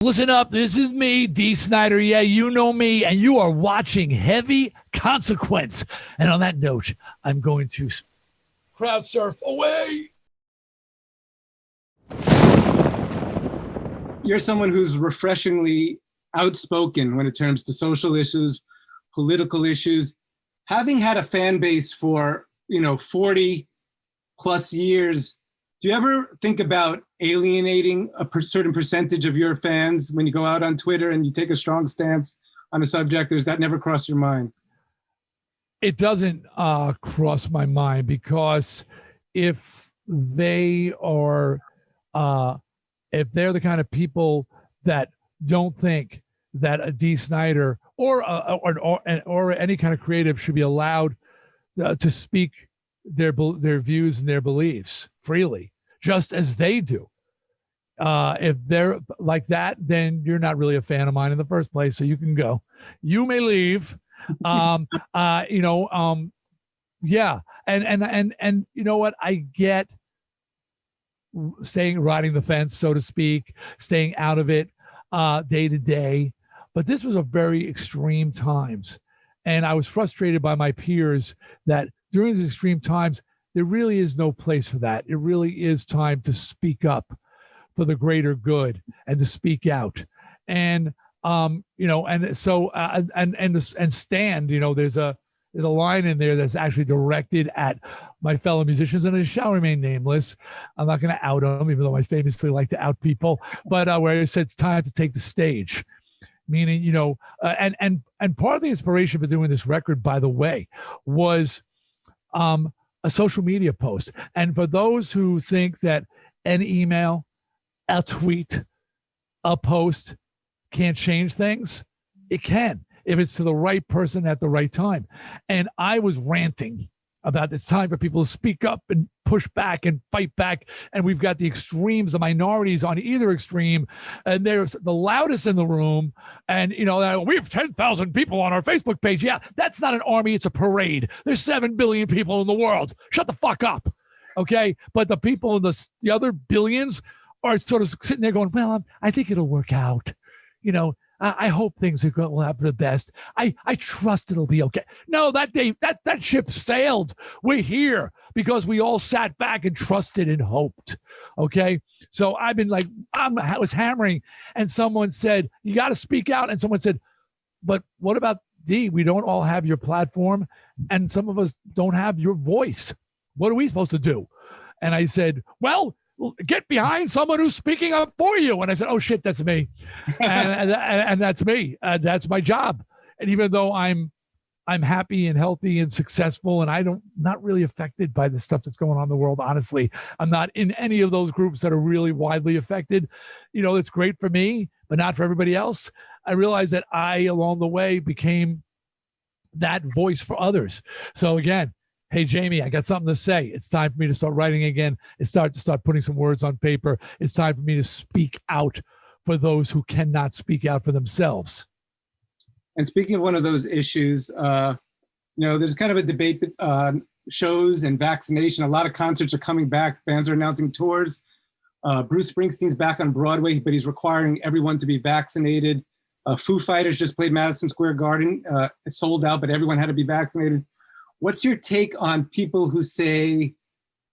Listen up, this is me, Dee Snider. Yeah, you know me, and you are watching Heavy Consequence. And on that note, I'm going to crowd surf away. You're someone who's refreshingly outspoken when it comes to social issues, political issues. Having had a fan base for, 40 plus years, do you ever think about alienating a certain percentage of your fans when you go out on Twitter and you take a strong stance on a subject? Or does that never cross your mind? It doesn't cross my mind, because if they are, if they're the kind of people that don't think that a Dee Snider or any kind of creative should be allowed to speak their views and their beliefs freely, just as they do. If they're like that, then you're not really a fan of mine in the first place. So you can go. You may leave. Yeah. And you know what? I get riding the fence, so to speak, staying out of it day to day. But this was a very extreme times. And I was frustrated by my peers that during these extreme times, there really is no place for that. It really is time to speak up for the greater good and to speak out. And, and stand, there's a line in there that's actually directed at my fellow musicians, and it shall remain nameless. I'm not going to out them, even though I famously like to out people, but where I said it's time to take the stage. Meaning, and part of the inspiration for doing this record, by the way, was a social media post. And for those who think that an email, a tweet, a post can't change things, it can, if it's to the right person at the right time. And I was ranting about it's time for people to speak up and push back and fight back. And we've got the extremes, the minorities on either extreme, and there's the loudest in the room. And, we have 10,000 people on our Facebook page. Yeah, that's not an army. It's a parade. There's 7 billion people in the world. Shut the fuck up. Okay. But the people in the other billions are sort of sitting there going, well, I think it'll work out. I hope things will happen for the best. I trust it'll be okay. No, that day, that ship sailed. We're here because we all sat back and trusted and hoped. Okay. So I've been like, I was hammering, and someone said, you got to speak out. And someone said, but what about Dee? We don't all have your platform, and some of us don't have your voice. What are we supposed to do? And I said, well, get behind someone who's speaking up for you. And I said, oh shit, that's me. and that's me. That's my job. And even though I'm happy and healthy and successful, and not really affected by the stuff that's going on in the world, honestly, I'm not in any of those groups that are really widely affected. It's great for me, but not for everybody else. I realized that I, along the way, became that voice for others. So again, hey, Jamie, I got something to say. It's time for me to start writing again. It's time to start putting some words on paper. It's time for me to speak out for those who cannot speak out for themselves. And speaking of one of those issues, there's kind of a debate on shows and vaccination. A lot of concerts are coming back. Bands are announcing tours. Bruce Springsteen's back on Broadway, but he's requiring everyone to be vaccinated. Foo Fighters just played Madison Square Garden. It's sold out, but everyone had to be vaccinated. What's your take on people who say,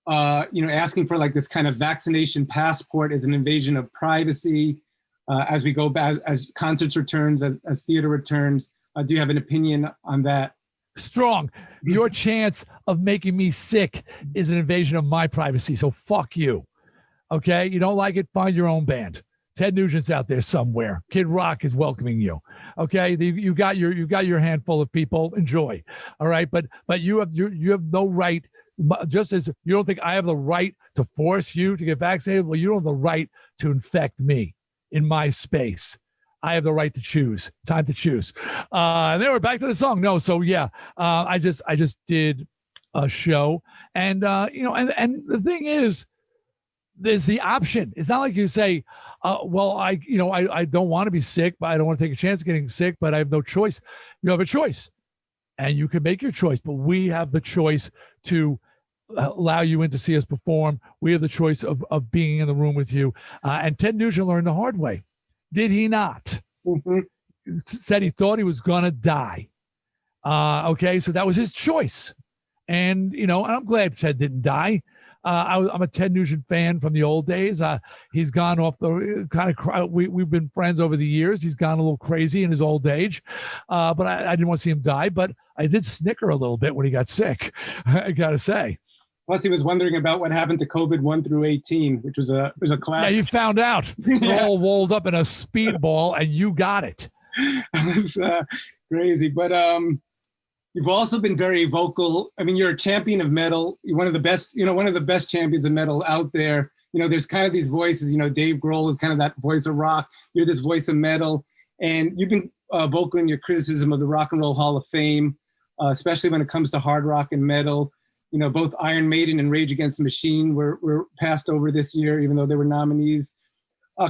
asking for like this kind of vaccination passport is an invasion of privacy as we go back, as concerts returns, as theater returns? Do you have an opinion on that? Strong. Your chance of making me sick is an invasion of my privacy. So fuck you. Okay. You don't like it? Find your own band. Ted Nugent's out there somewhere. Kid Rock is welcoming you. Okay, you got your handful of people. Enjoy. All right, but you have no right. Just as you don't think I have the right to force you to get vaccinated, well, you don't have the right to infect me in my space. I have the right to choose. Time to choose. And then we're back to the song. No, so yeah, I just did a show, and and the thing is, there's the option. It's not like you say, I don't want to be sick, but I don't want to take a chance of getting sick, but I have no choice. You have a choice, and you can make your choice, but we have the choice to allow you in to see us perform. We have the choice of being in the room with you. And Ted Nugent learned the hard way. Did he not? Mhm. Said he thought he was going to die. Okay, so that was his choice. And, I'm glad Ted didn't die. I'm a Ted Nugent fan from the old days. He's gone off the kind of, we've been friends over the years. He's gone a little crazy in his old age. But I didn't want to see him die, but I did snicker a little bit when he got sick, I got to say. Plus, he was wondering about what happened to COVID 1 through 18, which was a classic. Yeah, you found out. They're all rolled up in a speedball, and you got it. It was crazy. But you've also been very vocal. I mean, you're a champion of metal. You're one of the best champions of metal out there. There's kind of these voices. Dave Grohl is kind of that voice of rock. You're this voice of metal. And you've been vocal in your criticism of the Rock and Roll Hall of Fame, especially when it comes to hard rock and metal. Both Iron Maiden and Rage Against the Machine were passed over this year, even though they were nominees.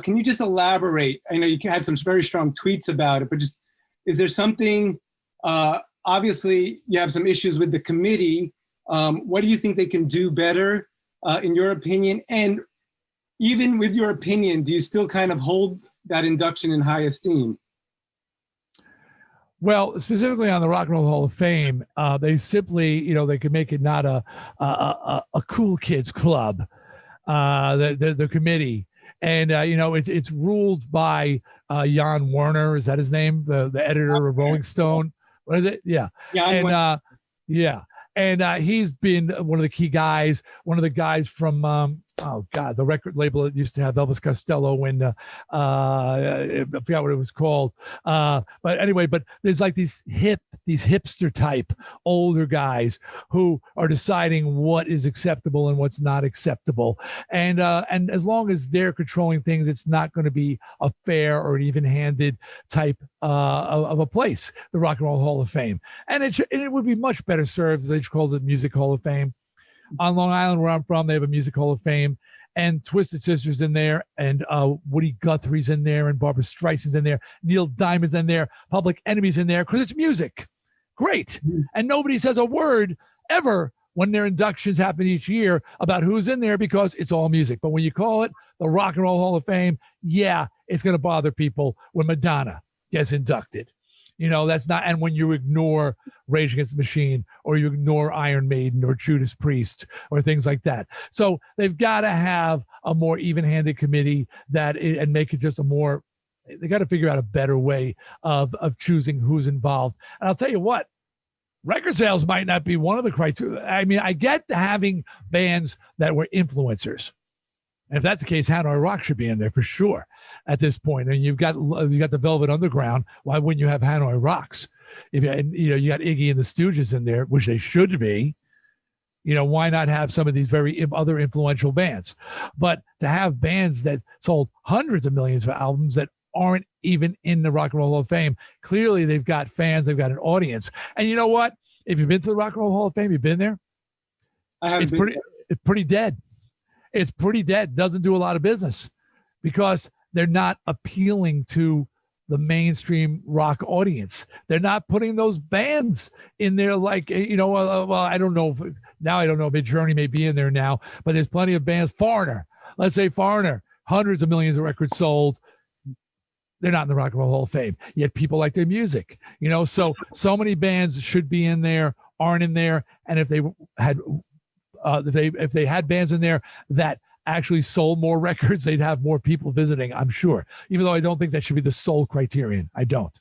Can you just elaborate? I know you had some very strong tweets about it, but just, is there something, obviously you have some issues with the committee. What do you think they can do better, in your opinion? And even with your opinion, do you still kind of hold that induction in high esteem? Well, specifically on the Rock and Roll Hall of Fame, they simply, they could make it not a cool kids club, the committee. And, it's ruled by Jan Werner. Is that his name? The editor of Rolling Stone. What is it? Yeah. And he's been one of the key guys, one of the guys from, the record label that used to have Elvis Costello and I forgot what it was called. But anyway, there's like these hipster type older guys who are deciding what is acceptable and what's not acceptable. And as long as they're controlling things, it's not going to be a fair or an even-handed type of a place, the Rock and Roll Hall of Fame. And it would be much better served if they just called it Music Hall of Fame. On Long Island, where I'm from, they have a Music Hall of Fame, and Twisted Sister's in there, and Woody Guthrie's in there, and Barbra Streisand's in there, Neil Diamond's in there, Public Enemy's in there, because it's music. Great. And nobody says a word ever when their inductions happen each year about who's in there, because it's all music. But when you call it the Rock and Roll Hall of Fame, yeah, it's going to bother people when Madonna gets inducted. That's not, and when you ignore Rage Against the Machine, or you ignore Iron Maiden or Judas Priest or things like that. So they've got to have a more even-handed committee and make it just they got to figure out a better way of choosing who's involved. And I'll tell you what, record sales might not be one of the criteria. I mean, I get having bands that were influencers. And if that's the case, Hanoi Rock should be in there for sure at this point. And you've got the Velvet Underground. Why wouldn't you have Hanoi Rocks? You got Iggy and the Stooges in there, which they should be. Why not have some of these very other influential bands? But to have bands that sold hundreds of millions of albums that aren't even in the Rock and Roll Hall of Fame, clearly they've got fans, they've got an audience. And you know what? If you've been to the Rock and Roll Hall of Fame, you've been there. It's pretty dead. It's pretty dead. Doesn't do a lot of business because they're not appealing to the mainstream rock audience. They're not putting those bands in there like, well, I don't know. Now I don't know. Mid-Journey may be in there now, but there's plenty of bands. Foreigner, let's say Foreigner, hundreds of millions of records sold. They're not in the Rock and Roll Hall of Fame, yet people like their music. So many bands should be in there, aren't in there. And if they had if they had bands in there that actually sold more records, they'd have more people visiting, I'm sure. Even though I don't think that should be the sole criterion. I don't.